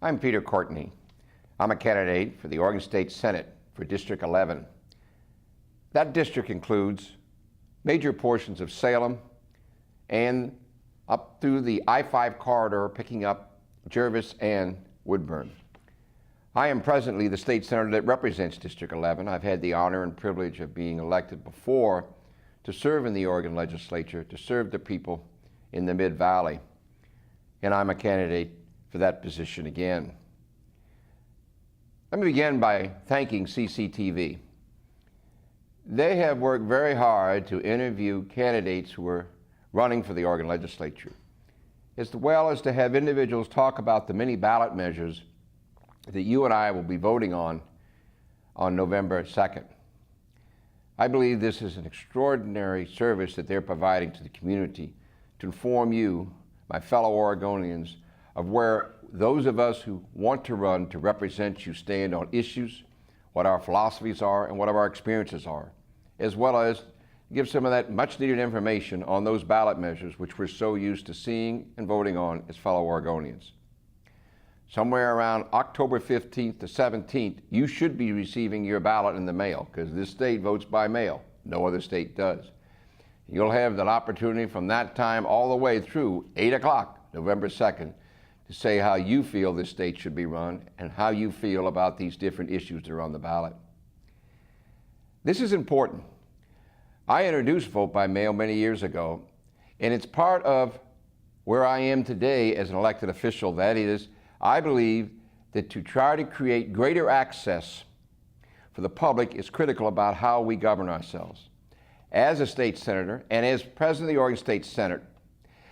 I'm Peter Courtney. I'm a candidate for the Oregon State Senate for District 11. That district includes major portions of Salem and up through the I-5 corridor picking up Jervis and Woodburn. I am presently the state senator that represents District 11. I've had the honor and privilege of being elected before to serve in the Oregon legislature, to serve the people in the Mid-Valley. And I'm a candidate for that position again. Let me begin by thanking CCTV. They have worked very hard to interview candidates who are running for the Oregon legislature, as well as to have individuals talk about the many ballot measures that you and I will be voting on November 2nd. I believe this is an extraordinary service that they're providing to the community to inform you, my fellow Oregonians, of where those of us who want to run to represent you stand on issues, what our philosophies are, and what our experiences are, as well as give some of that much-needed information on those ballot measures which we're so used to seeing and voting on as fellow Oregonians. Somewhere around October 15th to 17th, you should be receiving your ballot in the mail, because this state votes by mail. No other state does. You'll have an opportunity from that time all the way through 8 o'clock, November 2nd, to say how you feel this state should be run and how you feel about these different issues that are on the ballot. This is important. I introduced vote by mail many years ago, and it's part of where I am today as an elected official. That is, I believe that to try to create greater access for the public is critical about how we govern ourselves. As a state senator and as president of the Oregon State Senate,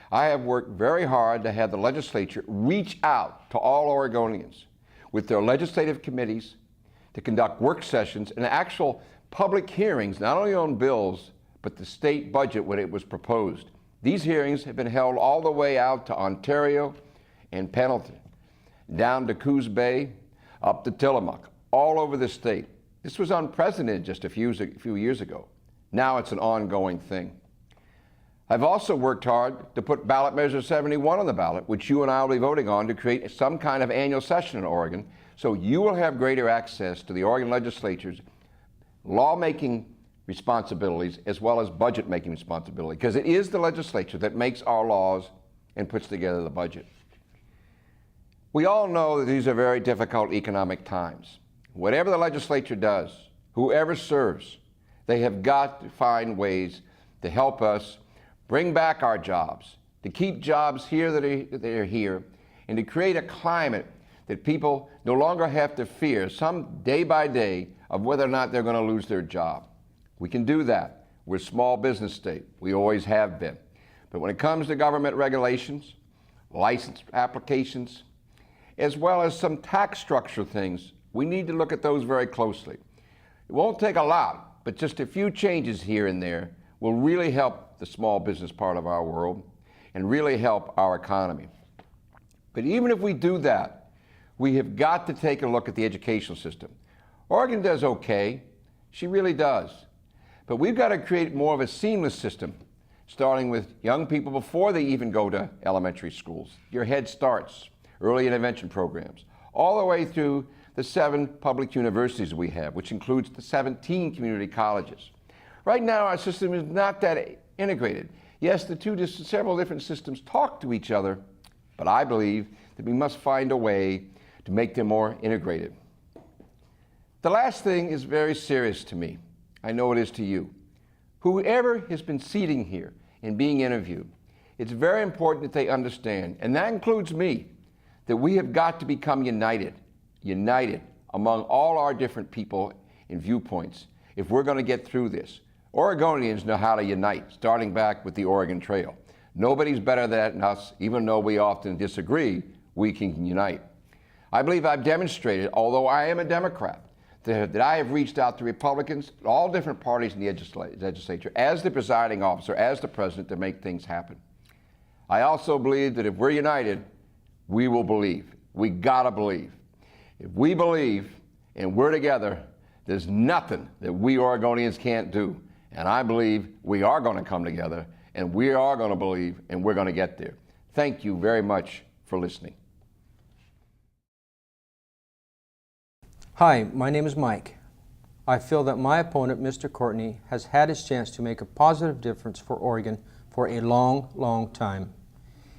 I have worked very hard to have the legislature reach out to all Oregonians with their legislative committees to conduct work sessions and actual public hearings, not only on bills, but the state budget when it was proposed. These hearings have been held all the way out to Ontario and Pendleton, down to Coos Bay, up to Tillamook, all over the state. This was unprecedented just a few years ago. Now it's an ongoing thing. I've also worked hard to put ballot measure 71 on the ballot, which you and I will be voting on, to create some kind of annual session in Oregon, so you will have greater access to the Oregon legislature's lawmaking responsibilities as well as budget making responsibility, because it is the legislature that makes our laws and puts together the budget. We all know that these are very difficult economic times. Whatever the legislature does, whoever serves, they have got to find ways to help us bring back our jobs, to keep jobs here that are here, and to create a climate that people no longer have to fear some day by day of whether or not they're going to lose their job. We can do that. We're a small business state. We always have been. But when it comes to government regulations, license applications, as well as some tax structure things, we need to look at those very closely. It won't take a lot, but just a few changes here and there will really help the small business part of our world and really help our economy. But even if we do that, we have got to take a look at the educational system. Oregon does okay, she really does. But we've got to create more of a seamless system, starting with young people before they even go to elementary schools, your Head Starts, early intervention programs, all the way through the 7 public universities we have, which includes the 17 community colleges. Right now, our system is not that integrated. Yes, several different systems talk to each other, but I believe that we must find a way to make them more integrated. The last thing is very serious to me. I know it is to you. Whoever has been sitting here and being interviewed, it's very important that they understand, and that includes me, that we have got to become united among all our different people and viewpoints if we're going to get through this. Oregonians know how to unite, starting back with the Oregon Trail. Nobody's better than us, even though we often disagree, we can unite. I believe I've demonstrated, although I am a Democrat, that I have reached out to Republicans, all different parties in the legislature, as the presiding officer, as the president, to make things happen. I also believe that if we're united, we will believe. We gotta believe. If we believe and we're together, there's nothing that we Oregonians can't do. And I believe we are going to come together, and we are going to believe, and we're going to get there. Thank you very much for listening. Hi, my name is Mike. I feel that my opponent, Mr. Courtney, has had his chance to make a positive difference for Oregon for a long, long time.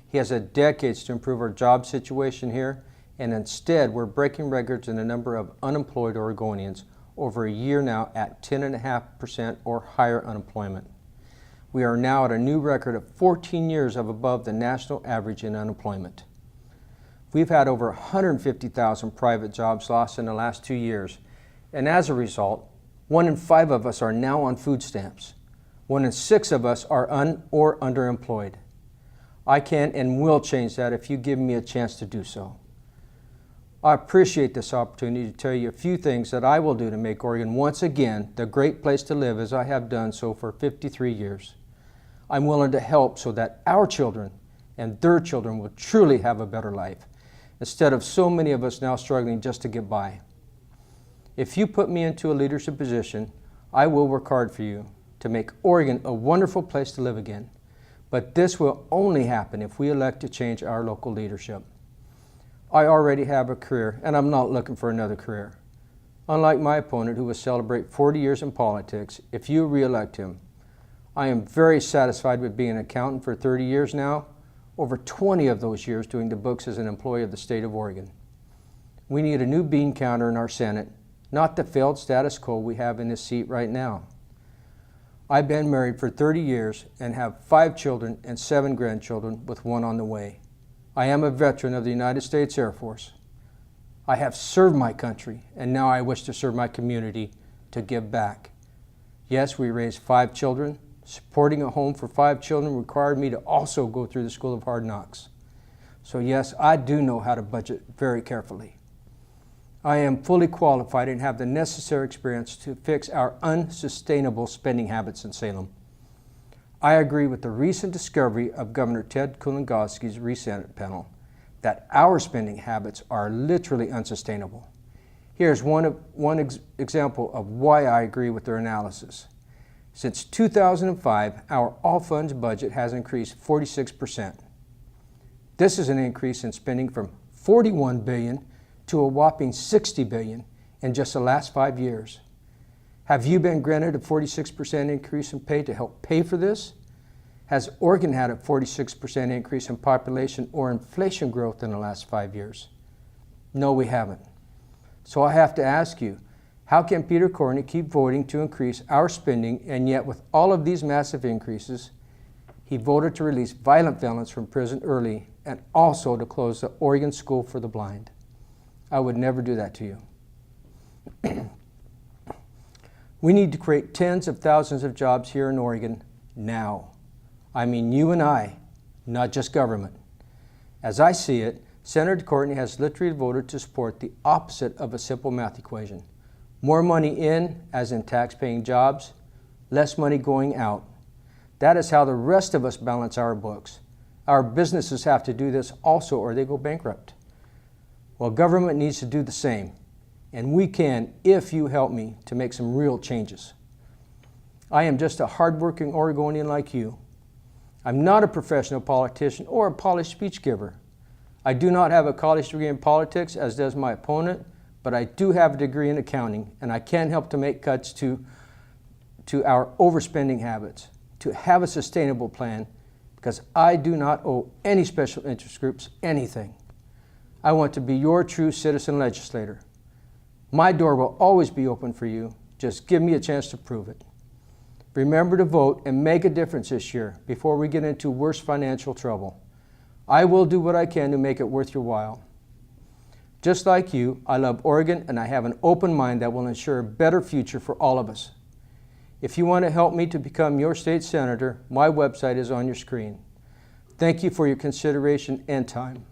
He has had decades to improve our job situation here, and instead we're breaking records in the number of unemployed Oregonians over a year now at 10.5% or higher unemployment. We are now at a new record of 14 years of above the national average in unemployment. We've had over 150,000 private jobs lost in the last 2 years, and as a result, 1 in 5 of us are now on food stamps. 1 in 6 of us are or underemployed. I can and will change that if you give me a chance to do so. I appreciate this opportunity to tell you a few things that I will do to make Oregon once again the great place to live as I have done so for 53 years. I'm willing to help so that our children and their children will truly have a better life, instead of so many of us now struggling just to get by. If you put me into a leadership position, I will work hard for you to make Oregon a wonderful place to live again. But this will only happen if we elect to change our local leadership. I already have a career, and I'm not looking for another career. Unlike my opponent, who will celebrate 40 years in politics, if you re-elect him, I am very satisfied with being an accountant for 30 years now, over 20 of those years doing the books as an employee of the state of Oregon. We need a new bean counter in our Senate, not the failed status quo we have in this seat right now. I've been married for 30 years and have 5 children and 7 grandchildren, with 1 on the way. I am a veteran of the United States Air Force. I have served my country, and now I wish to serve my community, to give back. Yes, we raised 5 children. Supporting a home for 5 children required me to also go through the School of Hard Knocks. So yes, I do know how to budget very carefully. I am fully qualified and have the necessary experience to fix our unsustainable spending habits in Salem. I agree with the recent discovery of Governor Ted Kulongoski's Senate panel that our spending habits are literally unsustainable. Here's one example of why I agree with their analysis. Since 2005, our all-funds budget has increased 46%. This is an increase in spending from $41 billion to a whopping $60 billion in just the last 5 years. Have you been granted a 46% increase in pay to help pay for this? Has Oregon had a 46% increase in population or inflation growth in the last 5 years? No, we haven't. So I have to ask you, how can Peter Courtney keep voting to increase our spending, and yet with all of these massive increases, he voted to release violent felons from prison early and also to close the Oregon School for the Blind? I would never do that to you. We need to create tens of thousands of jobs here in Oregon now. I mean you and I, not just government. As I see it, Senator Courtney has literally voted to support the opposite of a simple math equation. More money in, as in tax-paying jobs, less money going out. That is how the rest of us balance our books. Our businesses have to do this also, or they go bankrupt. Well, government needs to do the same, and we can if you help me to make some real changes. I am just a hardworking Oregonian like you. I'm not a professional politician or a polished speech giver. I do not have a college degree in politics, as does my opponent, but I do have a degree in accounting, and I can help to make cuts to our overspending habits, to have a sustainable plan, because I do not owe any special interest groups anything. I want to be your true citizen legislator. My door will always be open for you. Just give me a chance to prove it. Remember to vote and make a difference this year before we get into worse financial trouble. I will do what I can to make it worth your while. Just like you, I love Oregon, and I have an open mind that will ensure a better future for all of us. If you want to help me to become your state senator, my website is on your screen. Thank you for your consideration and time.